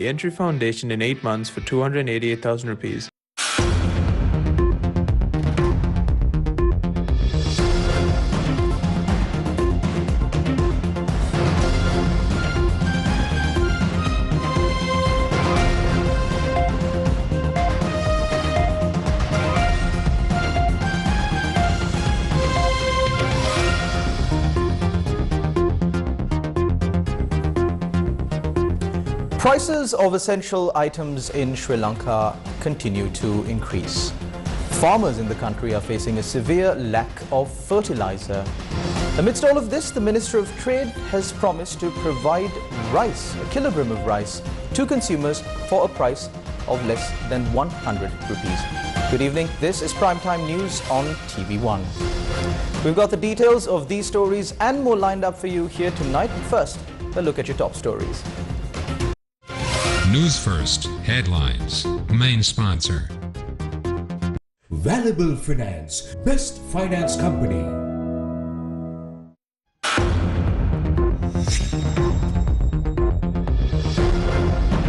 The entry foundation in 8 months for 288,000 rupees. Prices of essential items in Sri Lanka continue to increase. Farmers in the country are facing a severe lack of fertilizer. Amidst all of this, the Minister of Trade has promised to provide rice, a kilogram of rice, to consumers for a price of less than 100 rupees. Good evening, this is Primetime News on TV1. We've got the details of these stories and more lined up for you here tonight. First, a look at your top stories. News First headlines. Main sponsor. Valuable Finance, best finance company.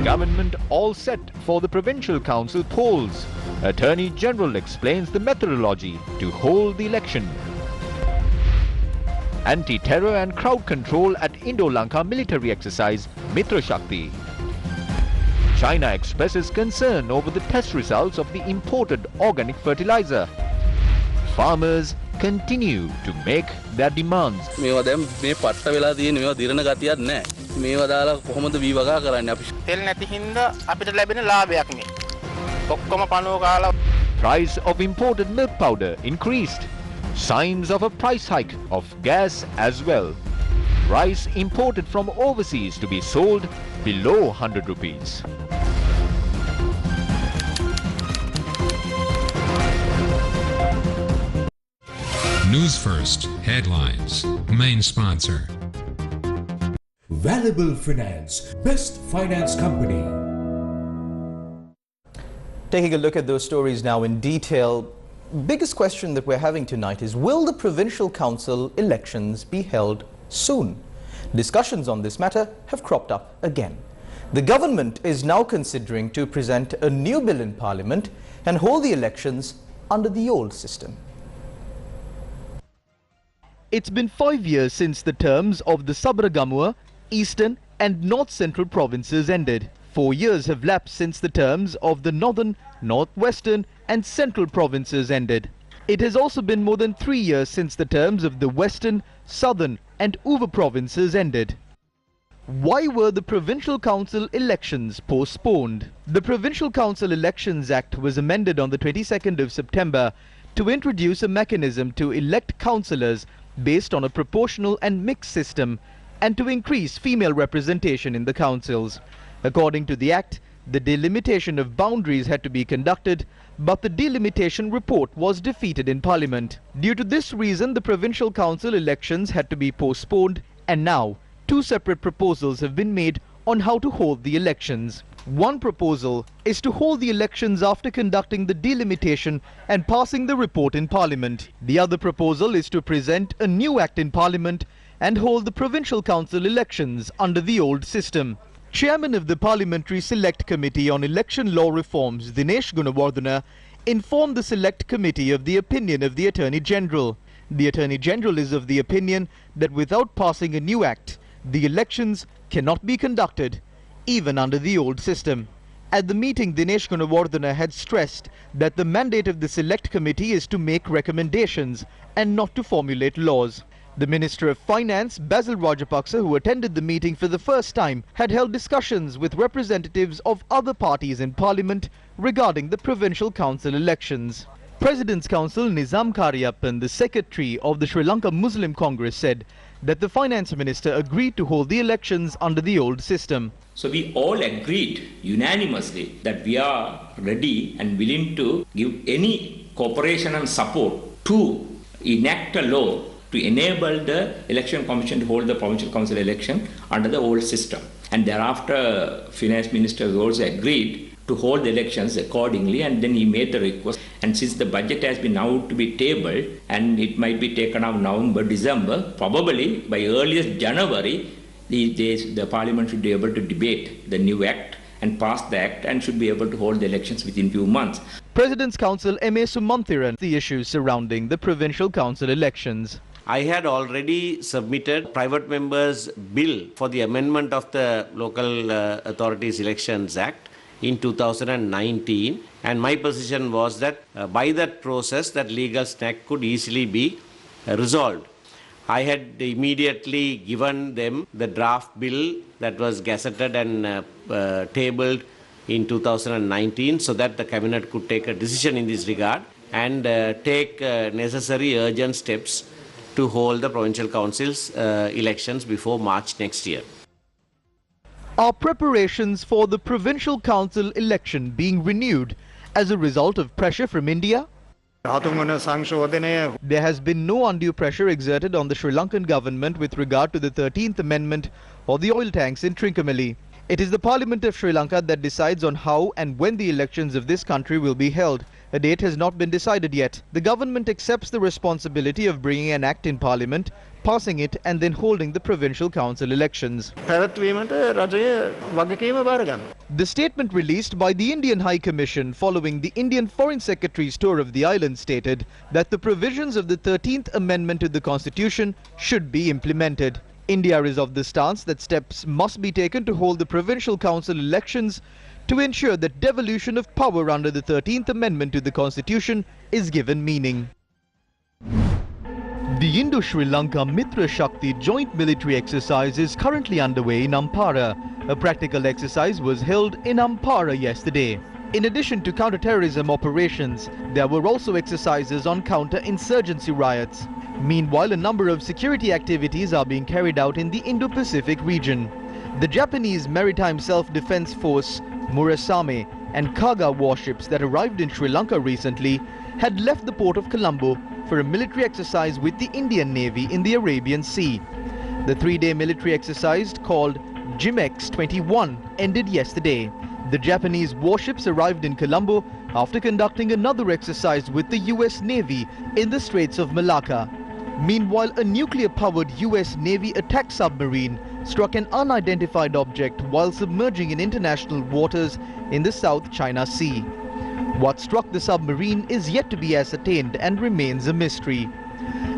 Government all set for the Provincial Council polls. Attorney General explains the methodology to hold the election. Anti-terror and crowd control at Indo-Lanka military exercise Mitra Shakti. China expresses concern over the test results of the imported organic fertilizer. Farmers continue to make their demands. Price of imported milk powder increased. Signs of a price hike of gas as well. Rice imported from overseas to be sold below 100 rupees. News First headlines. Main sponsor. Valuable Finance, best finance company. Taking a look at those stories now in detail, biggest question that we're having tonight is, will the Provincial Council elections be held soon? Discussions on this matter have cropped up again. The government is now considering to present a new bill in Parliament and hold the elections under the old system. It's been 5 years since the terms of the Sabragamua, Eastern and North Central provinces ended. 4 years have lapsed since the terms of the Northern, Northwestern and Central provinces ended. It has also been more than 3 years since the terms of the Western, Southern and Uva provinces ended. Why were the Provincial Council elections postponed? The Provincial Council Elections Act was amended on the 22nd of September to introduce a mechanism to elect councillors based on a proportional and mixed system and to increase female representation in the councils. According to the Act, the delimitation of boundaries had to be conducted, but the delimitation report was defeated in Parliament. Due to this reason, the Provincial Council elections had to be postponed, and now two separate proposals have been made on how to hold the elections. One proposal is to hold the elections after conducting the delimitation and passing the report in Parliament. The other proposal is to present a new act in Parliament and hold the Provincial Council elections under the old system. Chairman of the Parliamentary Select Committee on Election Law Reforms, Dinesh Gunawardena, informed the Select Committee of the opinion of the Attorney General. The Attorney General is of the opinion that without passing a new act, the elections cannot be conducted even under the old system. At the meeting, Dinesh Gunawardena had stressed that the mandate of the Select Committee is to make recommendations and not to formulate laws. The Minister of Finance, Basil Rajapaksa, who attended the meeting for the first time, had held discussions with representatives of other parties in Parliament regarding the Provincial Council elections. President's Counsel Nizam Karyappan, the Secretary of the Sri Lanka Muslim Congress, said that the Finance Minister agreed to hold the elections under the old system. So we all agreed unanimously that we are ready and willing to give any cooperation and support to enact a law to enable the Election Commission to hold the Provincial Council election under the old system. And thereafter, Finance Minister has also agreed to hold the elections accordingly, and then he made the request. And since the budget has been now to be tabled and it might be taken out November, December, probably by earliest January, the Parliament should be able to debate the new act and passed the act and should be able to hold the elections within few months. President's Counsel M.A. Sumanthiran the issues surrounding the provincial council elections. I had already submitted private members' bill for the amendment of the Local Authorities Elections Act in 2019, and my position was that by that process that legal snag could easily be resolved. I had immediately given them the draft bill that was gazetted and tabled in 2019 so that the cabinet could take a decision in this regard and take necessary urgent steps to hold the provincial council's elections before March next year. Are preparations for the provincial council election being renewed as a result of pressure from India? There has been no undue pressure exerted on the Sri Lankan government with regard to the 13th Amendment or the oil tanks in Trincomalee. It is the Parliament of Sri Lanka that decides on how and when the elections of this country will be held. A date has not been decided yet. The government accepts the responsibility of bringing an act in Parliament, passing it and then holding the provincial council elections. The statement released by the Indian High Commission following the Indian Foreign Secretary's tour of the island stated that the provisions of the 13th Amendment to the Constitution should be implemented. India is of the stance that steps must be taken to hold the provincial council elections to ensure that devolution of power under the 13th Amendment to the Constitution is given meaning. The Indo-Sri Lanka Mitra Shakti joint military exercise is currently underway in Ampara. A practical exercise was held in Ampara yesterday. In addition to counter-terrorism operations, there were also exercises on counter-insurgency riots. Meanwhile, a number of security activities are being carried out in the Indo-Pacific region. The Japanese Maritime Self-Defense Force, Murasame, and Kaga warships that arrived in Sri Lanka recently had left the port of Colombo for a military exercise with the Indian Navy in the Arabian Sea. The three-day military exercise called Jimex 21 ended yesterday. The Japanese warships arrived in Colombo after conducting another exercise with the US Navy in the Straits of Malacca. Meanwhile, a nuclear-powered US Navy attack submarine struck an unidentified object while submerging in international waters in the South China Sea. What struck the submarine is yet to be ascertained and remains a mystery.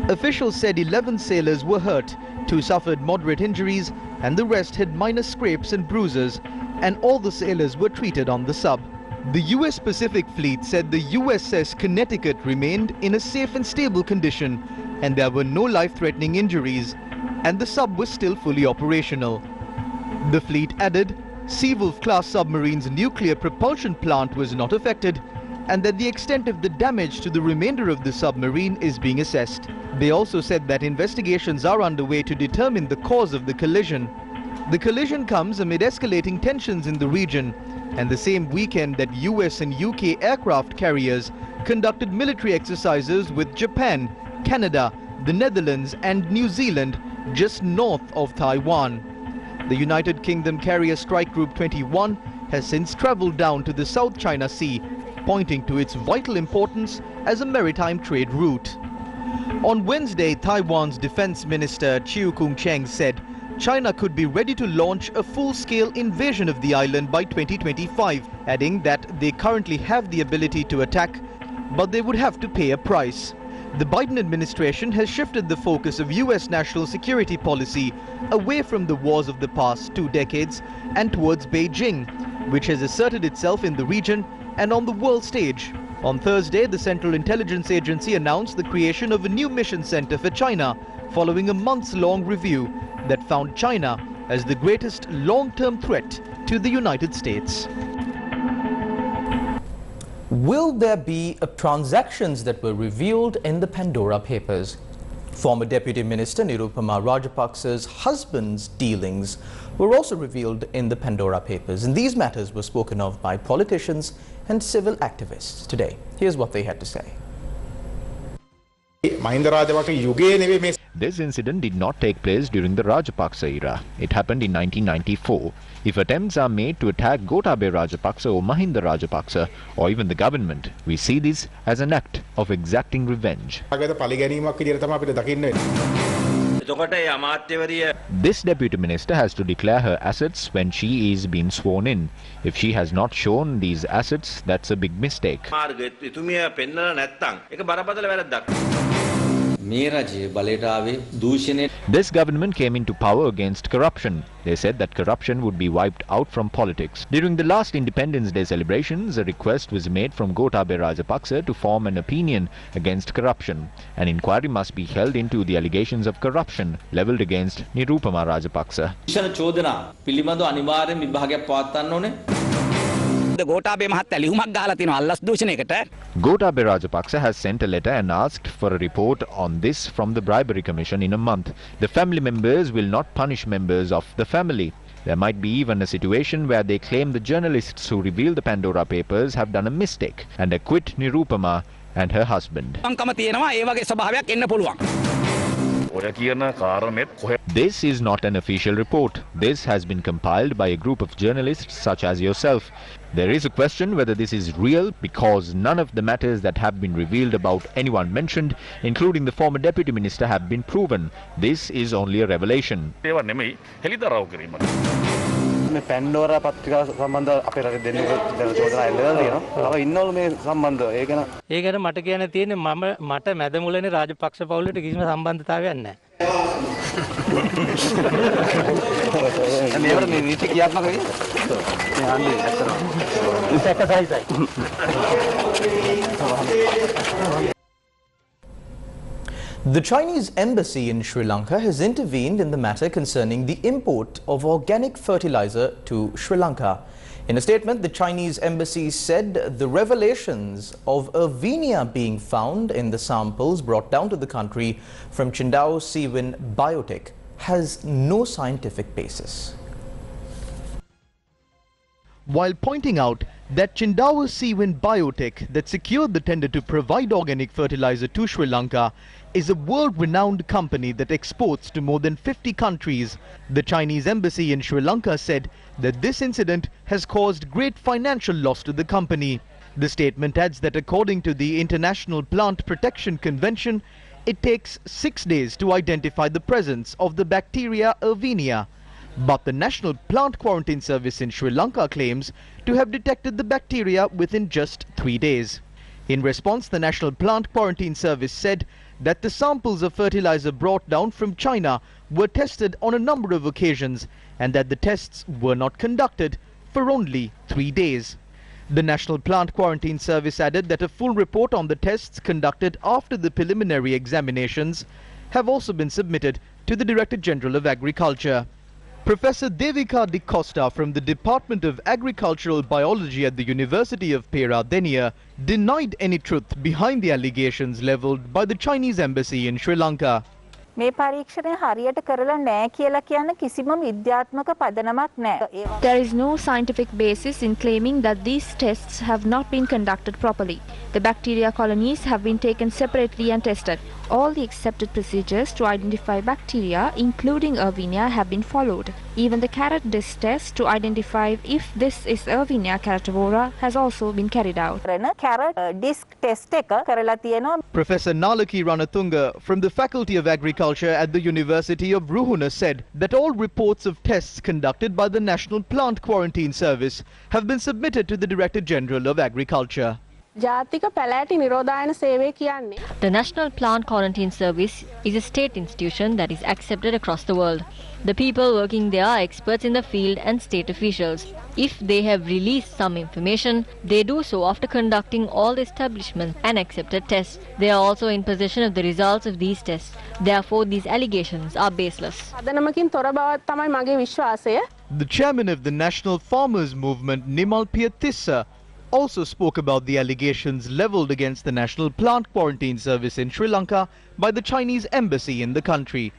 Officials said 11 sailors were hurt, 2 suffered moderate injuries, and the rest had minor scrapes and bruises, and all the sailors were treated on the sub. The US Pacific Fleet said the USS Connecticut remained in a safe and stable condition, and there were no life-threatening injuries, and the sub was still fully operational. The fleet added, Seawolf-class submarine's nuclear propulsion plant was not affected, and that the extent of the damage to the remainder of the submarine is being assessed. They also said that investigations are underway to determine the cause of the collision. The collision comes amid escalating tensions in the region, and the same weekend that US and UK aircraft carriers conducted military exercises with Japan, Canada, the Netherlands and New Zealand just north of Taiwan. The United Kingdom carrier Strike Group 21 has since travelled down to the South China Sea, pointing to its vital importance as a maritime trade route. On Wednesday, Taiwan's Defense Minister Chiu Kung-cheng said China could be ready to launch a full-scale invasion of the island by 2025, adding that they currently have the ability to attack, but they would have to pay a price. The Biden administration has shifted the focus of US national security policy away from the wars of the past 2 decades and towards Beijing, which has asserted itself in the region and on the world stage. On Thursday, the Central Intelligence Agency announced the creation of a new mission center for China following a months-long review that found China as the greatest long-term threat to the United States. Will there be transactions that were revealed in the Pandora Papers? Former Deputy Minister Nirupama Rajapaksa's husband's dealings were also revealed in the Pandora Papers, and these matters were spoken of by politicians and civil activists today. Here's what they had to say. This incident did not take place during the Rajapaksa era. It happened in 1994. If attempts are made to attack Gotabaya Rajapaksa or Mahinda Rajapaksa or even the government, we see this as an act of exacting revenge. This deputy minister has to declare her assets when she is being sworn in. If she has not shown these assets, that's a big mistake. This government came into power against corruption. They said that corruption would be wiped out from politics. During the last Independence Day celebrations, a request was made from Gotabaya Rajapaksa to form an opinion against corruption. An inquiry must be held into the allegations of corruption levelled against Nirupama Rajapaksa. Gotabaya Rajapaksa has sent a letter and asked for a report on this from the Bribery Commission in a month. The family members will not punish members of the family. There might be even a situation where they claim the journalists who revealed the Pandora Papers have done a mistake and acquit Nirupama and her husband. This is not an official report. This has been compiled by a group of journalists such as yourself. There is a question whether this is real because none of the matters that have been revealed about anyone mentioned, including the former deputy minister, have been proven. This is only a revelation. Pandora Patrika Samanda apparently didn't Sambanda. Egan Matakan Thin, Mama Mata Madamulani Rajapaksa Pauli to give me Samband Tavan. Never need to get The Chinese embassy in Sri Lanka has intervened in the matter concerning the import of organic fertilizer to Sri Lanka. In a statement, the Chinese embassy said the revelations of Erwinia being found in the samples brought down to the country from Qingdao Siwin Biotech has no scientific basis. While pointing out that Qingdao Siwin Biotech that secured the tender to provide organic fertilizer to Sri Lanka is a world-renowned company that exports to more than 50 countries. The Chinese embassy in Sri Lanka said that this incident has caused great financial loss to the company. The statement adds that according to the International Plant Protection Convention, it takes 6 days to identify the presence of the bacteria Erwinia. But the National Plant Quarantine Service in Sri Lanka claims to have detected the bacteria within just 3 days. In response, the National Plant Quarantine Service said that the samples of fertilizer brought down from China were tested on a number of occasions and that the tests were not conducted for only 3 days. The National Plant Quarantine Service added that a full report on the tests conducted after the preliminary examinations have also been submitted to the Director General of Agriculture. Professor Devika Di Costa from the Department of Agricultural Biology at the University of Peradeniya denied any truth behind the allegations levelled by the Chinese embassy in Sri Lanka. මේ පරීක්ෂණය හරියට කරලා නැහැ කියලා කියන කිසිම විද්‍යාත්මක පදනමක් නැහැ. There is no scientific basis in claiming that these tests have not been conducted properly. The bacteria colonies have been taken separately and tested. All the accepted procedures to identify bacteria, including Erwinia, have been followed. Even the carrot disc test to identify if this is Erwinia carotivora has also been carried out. Carrot disc test එක කරලා තියෙනවා. Professor Nalaki Ranatunga from the Faculty of Agriculture at the University of Ruhuna said that all reports of tests conducted by the National Plant Quarantine Service have been submitted to the Director General of Agriculture. ජාතික පැලෑටි නිරෝධායන සේවය කියන්නේ. The National Plant Quarantine Service is a state institution that is accepted across the world. The people working there are experts in the field and state officials. If they have released some information, they do so after conducting all the establishment and accepted tests. They are also in possession of the results of these tests. Therefore, these allegations are baseless. පදනමකින් තොර බවක් තමයි මගේ විශ්වාසය. The chairman of the National Farmers Movement, Nimal Piatissa, also spoke about the allegations levelled against the National Plant Quarantine Service in Sri Lanka by the Chinese embassy in the country.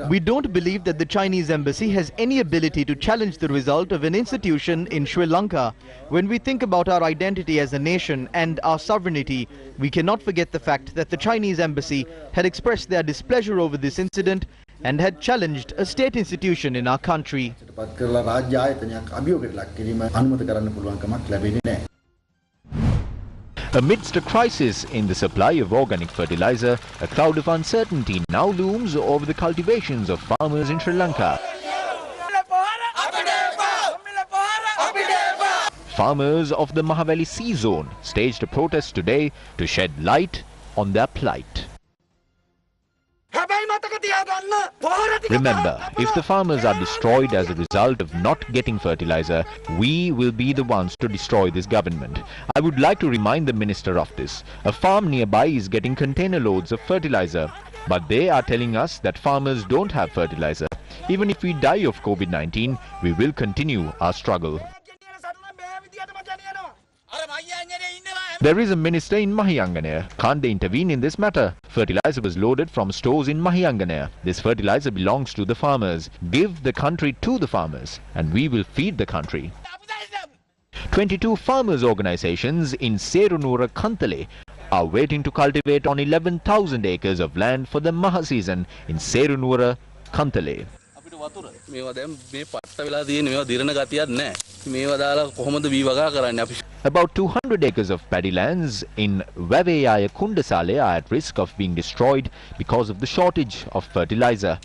We don't believe that the Chinese embassy has any ability to challenge the result of an institution in Sri Lanka. When we think about our identity as a nation and our sovereignty, we cannot forget the fact that the Chinese embassy had expressed their displeasure over this incident and had challenged a state institution in our country. Amidst a crisis in the supply of organic fertilizer, a cloud of uncertainty now looms over the cultivations of farmers in Sri Lanka. Farmers of the Mahaweli Sea Zone staged a protest today to shed light on their plight. Remember, if the farmers are destroyed as a result of not getting fertilizer, we will be the ones to destroy this government. I would like to remind the minister of this. A farm nearby is getting container loads of fertilizer, but they are telling us that farmers don't have fertilizer. Even if we die of COVID-19, we will continue our struggle. There is a minister in Mahianganaya. Can't they intervene in this matter? Fertilizer was loaded from stores in Mahianganaya. This fertilizer belongs to the farmers. Give the country to the farmers and we will feed the country. 22 farmers' organizations in Serunura Kantale are waiting to cultivate on 11,000 acres of land for the Maha season in Serunura Kantale. About 200 acres of paddy lands in Vaveyaya Kundasale are at risk of being destroyed because of the shortage of fertilizer.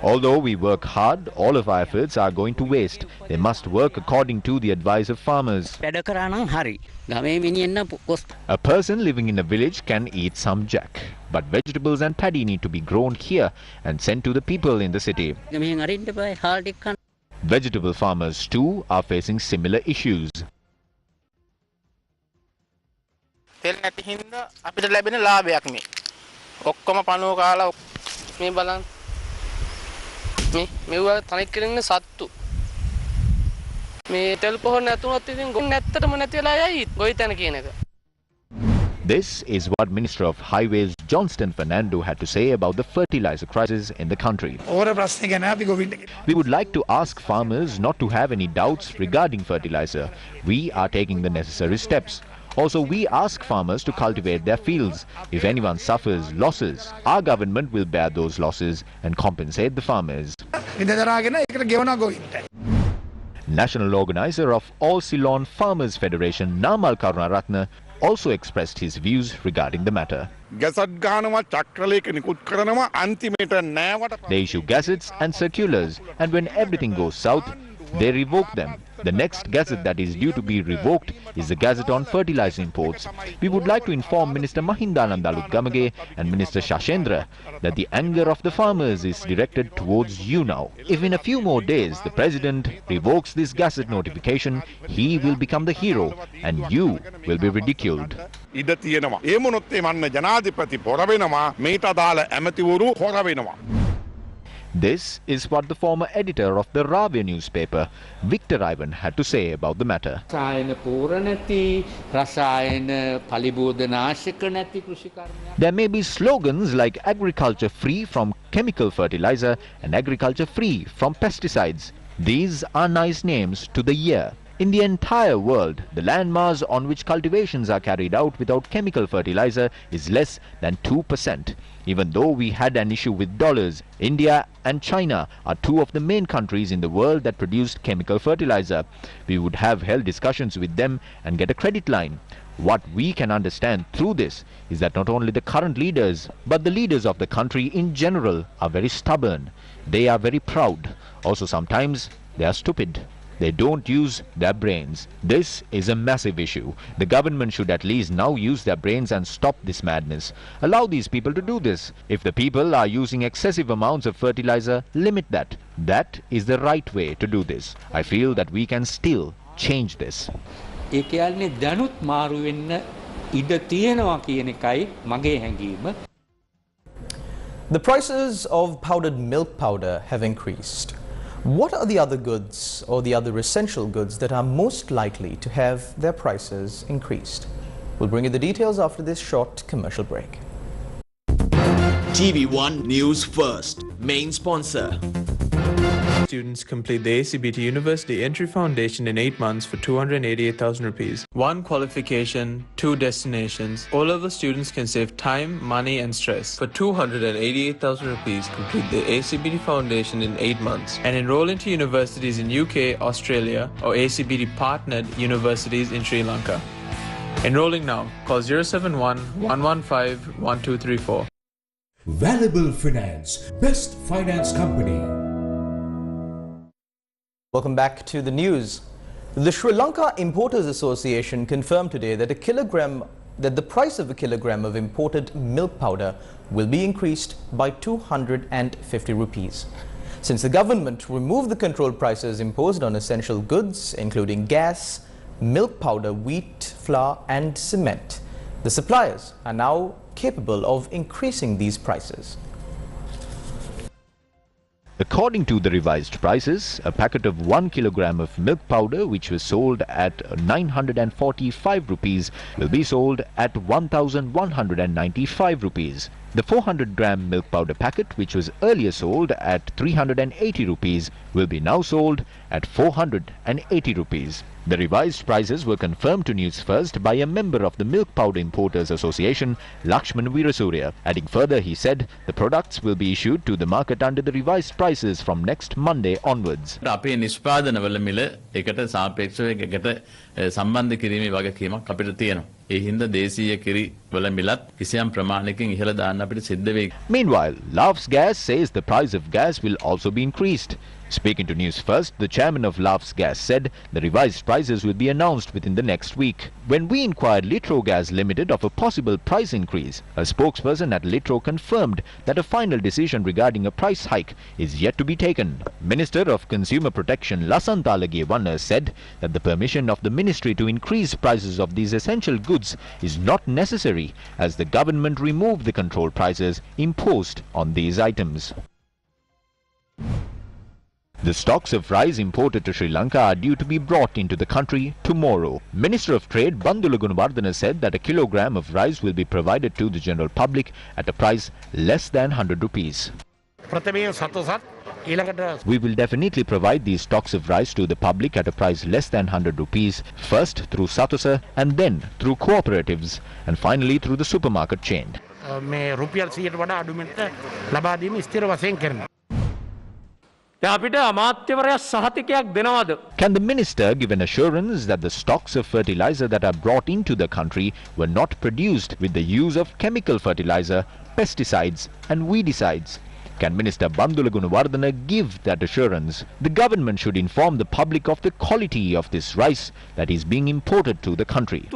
Although we work hard, all of our efforts are going to waste. They must work according to the advice of farmers. A person living in a village can eat some jack, but vegetables and paddy need to be grown here and sent to the people in the city. Vegetable farmers too are facing similar issues. This is what Minister of Highways Johnston Fernando had to say about the fertilizer crisis in the country. We would like to ask farmers not to have any doubts regarding fertilizer. We are taking the necessary steps. Also, we ask farmers to cultivate their fields. If anyone suffers losses, our government will bear those losses and compensate the farmers. National organizer of All Ceylon Farmers Federation, Namal Karunaratne, also expressed his views regarding the matter. They issue gazettes and circulars, and when everything goes south, they revoke them. The next gazette that is due to be revoked is the gazette on fertilizer imports. We would like to inform Minister Mahindananda Gamage and Minister Shashendra that the anger of the farmers is directed towards you now. If in a few more days the President revokes this gazette notification, he will become the hero and you will be ridiculed. This is what the former editor of the Rave newspaper, Victor Ivan, had to say about the matter. There may be slogans like agriculture free from chemical fertilizer and agriculture free from pesticides. These are nice names to the year. In the entire world, the landmass on which cultivations are carried out without chemical fertilizer is less than 2%. Even though we had an issue with dollars, India and China are two of the main countries in the world that produced chemical fertilizer. We would have held discussions with them and get a credit line. What we can understand through this is that not only the current leaders, but the leaders of the country in general are very stubborn. They are very proud. Also sometimes they are stupid. They don't use their brains. This is a massive issue. The government should at least now use their brains and stop this madness. Allow these people to do this. If the people are using excessive amounts of fertilizer, limit that. That is the right way to do this. I feel that we can still change this. The prices of powdered milk powder have increased. What are the other goods or the other essential goods that are most likely to have their prices increased? We'll bring you the details after this short commercial break. TV1 News First, main sponsor. Students complete the ACBT University Entry Foundation in 8 months for 288,000 rupees. One qualification, two destinations. O-level students can save time, money and stress. For 288,000 rupees, complete the ACBT Foundation in 8 months and enroll into universities in UK, Australia or ACBT partnered universities in Sri Lanka. Enrolling now. Call 071 115 1234. Valuable Finance, best finance company. Welcome back to the news. The Sri Lanka Importers Association confirmed today that the price of a kilogram of imported milk powder will be increased by 250 rupees. Since the government removed the control prices imposed on essential goods, including gas, milk powder, wheat, flour and cement, the suppliers are now capable of increasing these prices. According to the revised prices, a packet of 1 kilogram of milk powder which was sold at 945 rupees will be sold at 1195 rupees. The 400 gram milk powder packet which was earlier sold at 380 rupees will be now sold at 480 rupees. The revised prices were confirmed to Newsfirst by a member of the Milk Powder Importers Association, Lakshman Veerasurya. Adding further, he said the products will be issued to the market under the revised prices from next Monday onwards. අපේ නිෂ්පාදනවල මිල එකට සාපේක්ෂව එකට සම්බන්ධ කිරීමේ වගකීමක් අපිට තියෙනවා. ඒ හින්දා දේශීය කිරි වල මිලත් කිසියම් ප්‍රමාණයකින් ඉහළ දාන්න අපිට සිද්ධ වෙයි. Meanwhile, Lav's Gas says the price of gas will also be increased. Speaking to Newsfirst, the chairman of Lav's Gas said the revised prices will be announced within the next week. When we inquired Litro Gas Limited of a possible price increase, a spokesperson at Litro confirmed that a final decision regarding a price hike is yet to be taken. Minister of Consumer Protection Lasantha Alagewanna said that the permission of the ministry to increase prices of these essential goods is not necessary as the government removed the control prices imposed on these items. The stocks of rice imported to Sri Lanka are due to be brought into the country tomorrow. Minister of Trade Bandula Gunawardena said that a kilogram of rice will be provided to the general public at a price less than 100 rupees. We will definitely provide these stocks of rice to the public at a price less than 100 rupees, first through Satosa and then through cooperatives and finally through the supermarket chain. Can the minister give an assurance that the stocks of fertilizer that are brought into the country were not produced with the use of chemical fertilizer, pesticides and weedicides? Can Minister Bandula Gunawardena give that assurance? The government should inform the public of the quality of this rice that is being imported to the country.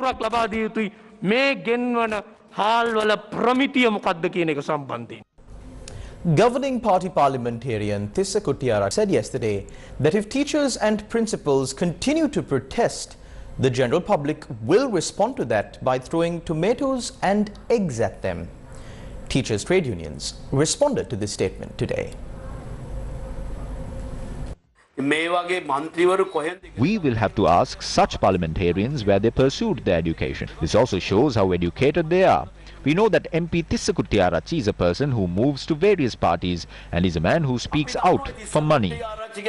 Governing party parliamentarian Tissa Kuttiara said yesterday that if teachers and principals continue to protest, the general public will respond to that by throwing tomatoes and eggs at them. Teachers' trade unions responded to this statement today. We will have to ask such parliamentarians where they pursued their education. This also shows how educated they are. We know that MP Tissa Kuttiarachi is a person who moves to various parties and is a man who speaks out for money. We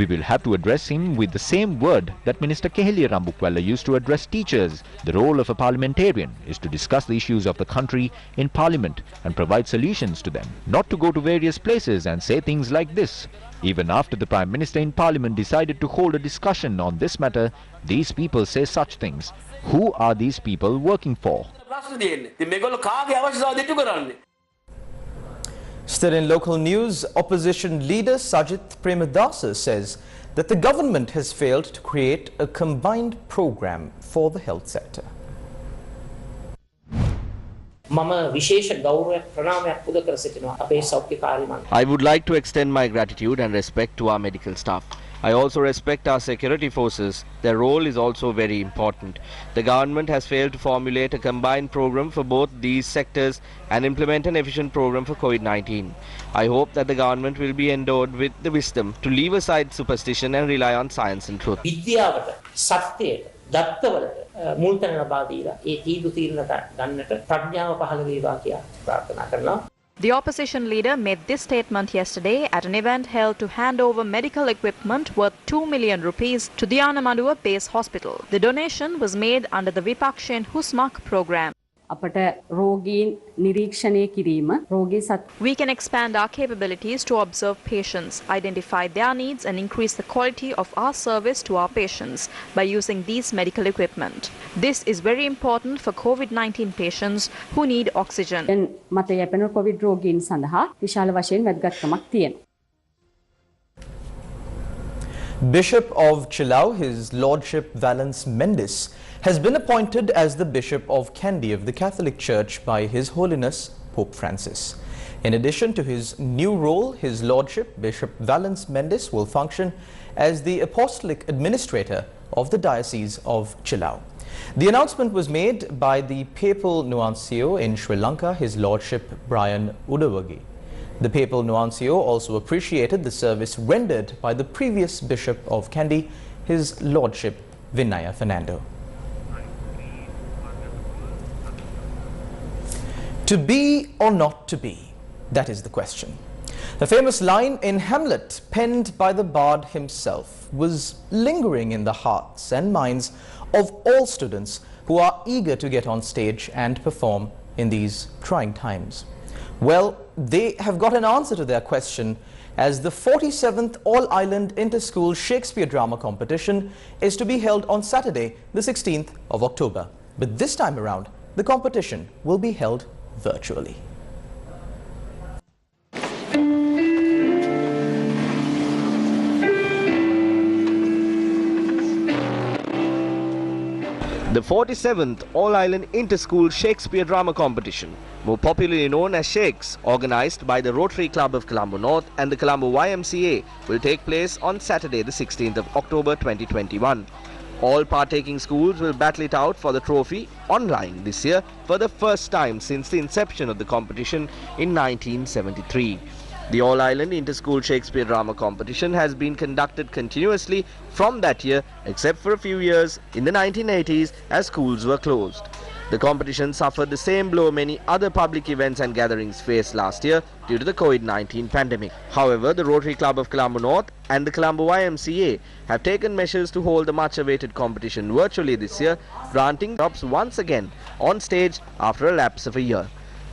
will have to address him with the same word that Minister Keheliya Rambukwala used to address teachers. The role of a parliamentarian is to discuss the issues of the country in parliament and provide solutions to them, not to go to various places and say things like this. Even after the Prime Minister in Parliament decided to hold a discussion on this matter, these people say such things. Who are these people working for? Still in local news, opposition leader Sajith Premadasa says that the government has failed to create a combined program for the health sector. I would like to extend my gratitude and respect to our medical staff. I also respect our security forces. Their role is also very important. The government has failed to formulate a combined program for both these sectors and implement an efficient program for COVID-19. I hope that the government will be endowed with the wisdom to leave aside superstition and rely on science and truth. විද්‍යාවට සත්‍යයට දත්තවලට මුල් තැන ලබා දීලා ඒ තීරු තීරණ ගන්නට ප්‍රඥාව පහළ වේවා කියලා ප්‍රාර්ථනා කරනවා. The opposition leader made this statement yesterday at an event held to hand over medical equipment worth 2 million rupees to the Anamaduwa Base Hospital. The donation was made under the Vipakshan Husmak program. අපට රෝගීන් නිරීක්ෂණය කිරීම රෝගී We can expand our capabilities to observe patients, identify their needs and increase the quality of our service to our patients by using these medical equipment. This is very important for COVID-19 patients who need oxygen. මත යැපෙන Covid රෝගීන් සඳහා විශාල වශයෙන් වැදගත්කමක් තියෙනවා. Bishop of Chilau, His Lordship Valence Mendes, has been appointed as the Bishop of Kandy of the Catholic Church by His Holiness Pope Francis. In addition to his new role, His Lordship Bishop Valence Mendes will function as the Apostolic Administrator of the Diocese of Chilau. The announcement was made by the Papal Nuncio in Sri Lanka, His Lordship Brian Udawagi. The Papal Nuncio also appreciated the service rendered by the previous Bishop of Kandy, His Lordship Vinaya Fernando. To be or not to be, that is the question. The famous line in Hamlet, penned by the bard himself, was lingering in the hearts and minds of all students who are eager to get on stage and perform in these trying times. Well, they have got an answer to their question, as the 47th All-Ireland Inter-School Shakespeare Drama Competition is to be held on Saturday, the 16th of October. But this time around, the competition will be held virtually. The 47th All-Ireland Inter-School Shakespeare Drama Competition, more popularly known as Shakes, organised by the Rotary Club of Colombo North and the Colombo YMCA, will take place on Saturday the 16th of October 2021. All partaking schools will battle it out for the trophy online this year for the first time since the inception of the competition in 1973. The All-Ireland Inter-School Shakespeare Drama Competition has been conducted continuously from that year, except for a few years in the 1980s as schools were closed. The competition suffered the same blow many other public events and gatherings faced last year due to the COVID-19 pandemic. However, the Rotary Club of Colombo North and the Colombo YMCA have taken measures to hold the much-awaited competition virtually this year, granting jobs once again on stage after a lapse of a year.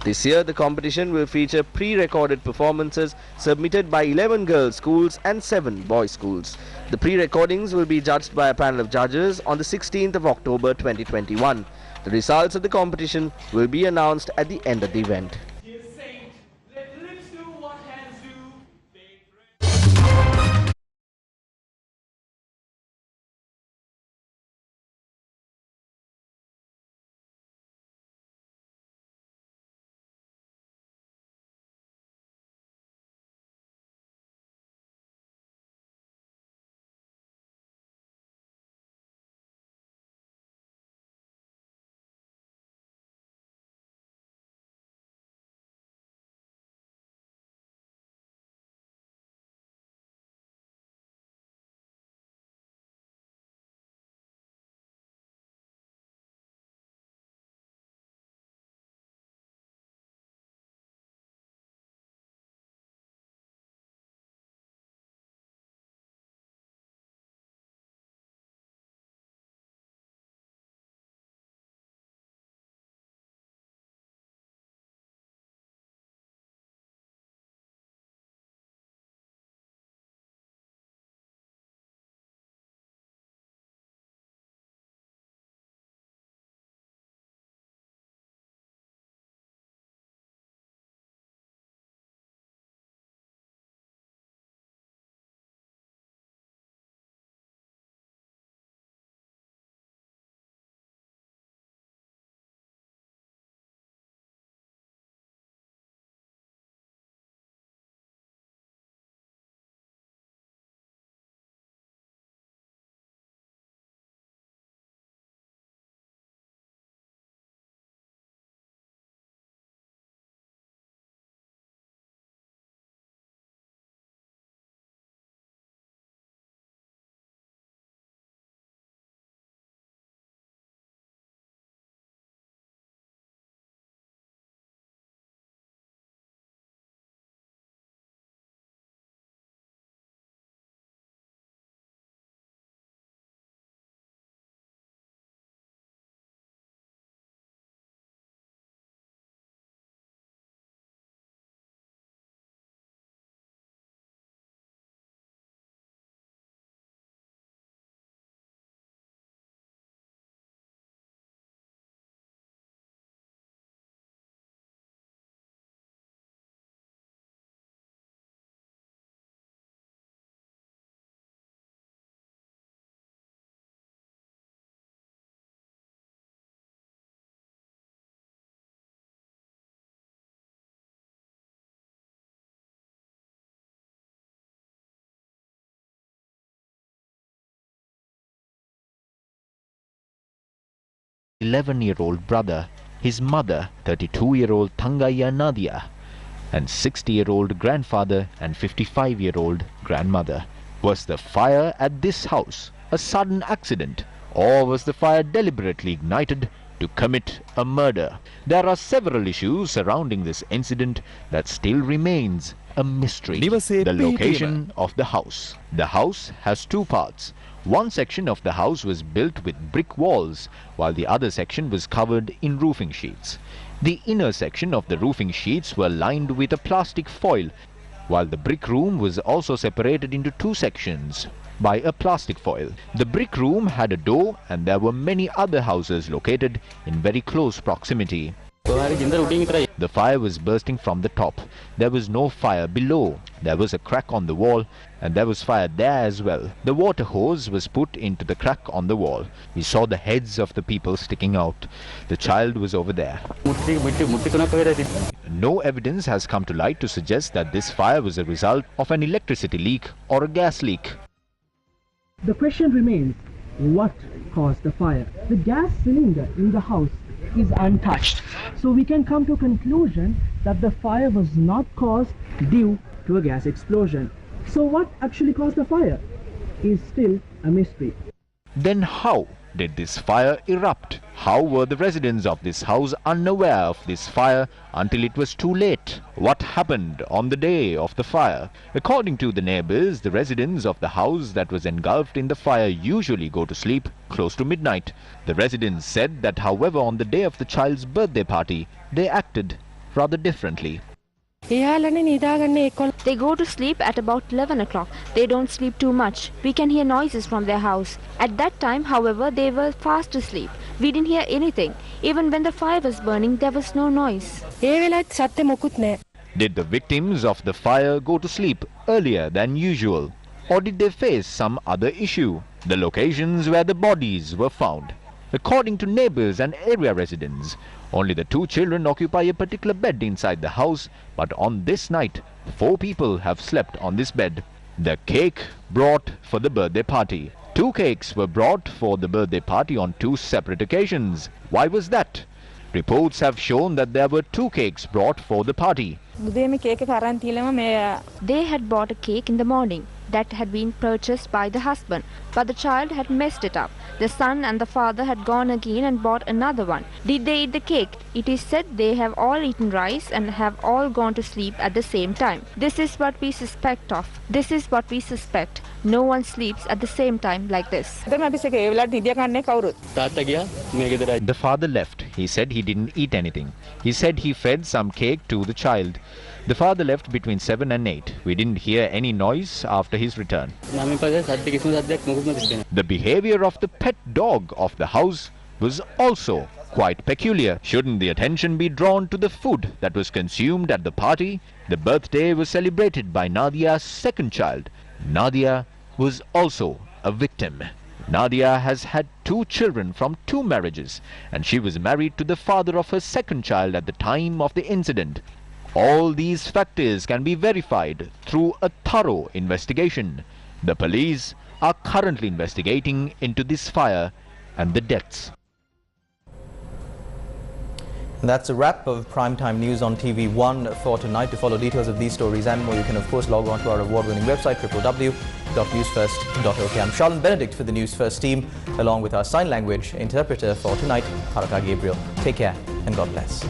This year, the competition will feature pre-recorded performances submitted by 11 girls' schools and 7 boys' schools. The pre-recordings will be judged by a panel of judges on the 16th of October 2021. The results of the competition will be announced at the end of the event. 11-year-old brother, his mother, 32-year-old Thangaya Nadia, and 60-year-old grandfather and 55-year-old grandmother. Was the fire at this house a sudden accident, or was the fire deliberately ignited to commit a murder? There are several issues surrounding this incident that still remains a mystery. The location of the house. The house has two parts. One section of the house was built with brick walls, while the other section was covered in roofing sheets. The inner section of the roofing sheets were lined with a plastic foil, while the brick room was also separated into two sections by a plastic foil. The brick room had a door, and there were many other houses located in very close proximity. The fire was bursting from the top. There was no fire below. There was a crack on the wall, and there was fire there as well. The water hose was put into the crack on the wall. We saw the heads of the people sticking out. The child was over there. No evidence has come to light to suggest that this fire was a result of an electricity leak or a gas leak. The question remains, what caused the fire? The gas cylinder in the house is untouched. So we can come to a conclusion that the fire was not caused due to a gas explosion. So what actually caused the fire is still a mystery. Then how did this fire erupt? How were the residents of this house unaware of this fire until it was too late? What happened on the day of the fire? According to the neighbors, the residents of the house that was engulfed in the fire usually go to sleep close to midnight. The residents said that, however, on the day of the child's birthday party, they acted rather differently. They go to sleep at about 11 o'clock. They don't sleep too much. We can hear noises from their house. At that time, however, they were fast asleep. We didn't hear anything. Even when the fire was burning, there was no noise. Did the victims of the fire go to sleep earlier than usual? Or did they face some other issue? The locations where the bodies were found. According to neighbors and area residents, only the two children occupy a particular bed inside the house, but on this night, 4 people have slept on this bed. The cake brought for the birthday party. 2 cakes were brought for the birthday party on 2 separate occasions. Why was that? Reports have shown that there were 2 cakes brought for the party. They had bought a cake in the morning that had been purchased by the husband, but the child had messed it up. The son and the father had gone again and bought another one. Did they eat the cake? It is said they have all eaten rice and have all gone to sleep at the same time. This is what we suspect of. This is what we suspect. No one sleeps at the same time like this. The father left. He said he didn't eat anything. He said he fed some cake to the child. The father left between 7 and 8. We didn't hear any noise after his return. The behavior of the pet dog of the house was also quite peculiar. Shouldn't the attention be drawn to the food that was consumed at the party? The birthday was celebrated by Nadia's second child. Nadia was also a victim. Nadia has had 2 children from 2 marriages, and she was married to the father of her second child at the time of the incident. All these factors can be verified through a thorough investigation. The police are currently investigating into this fire and the deaths. That's a wrap of Primetime News on TV1 for tonight. To follow details of these stories and more, you can of course log on to our award-winning website www.newsfirst.lk. I'm Charlene Benedict for the News First team, along with our sign language interpreter for tonight, Haraka Gabriel. Take care and God bless.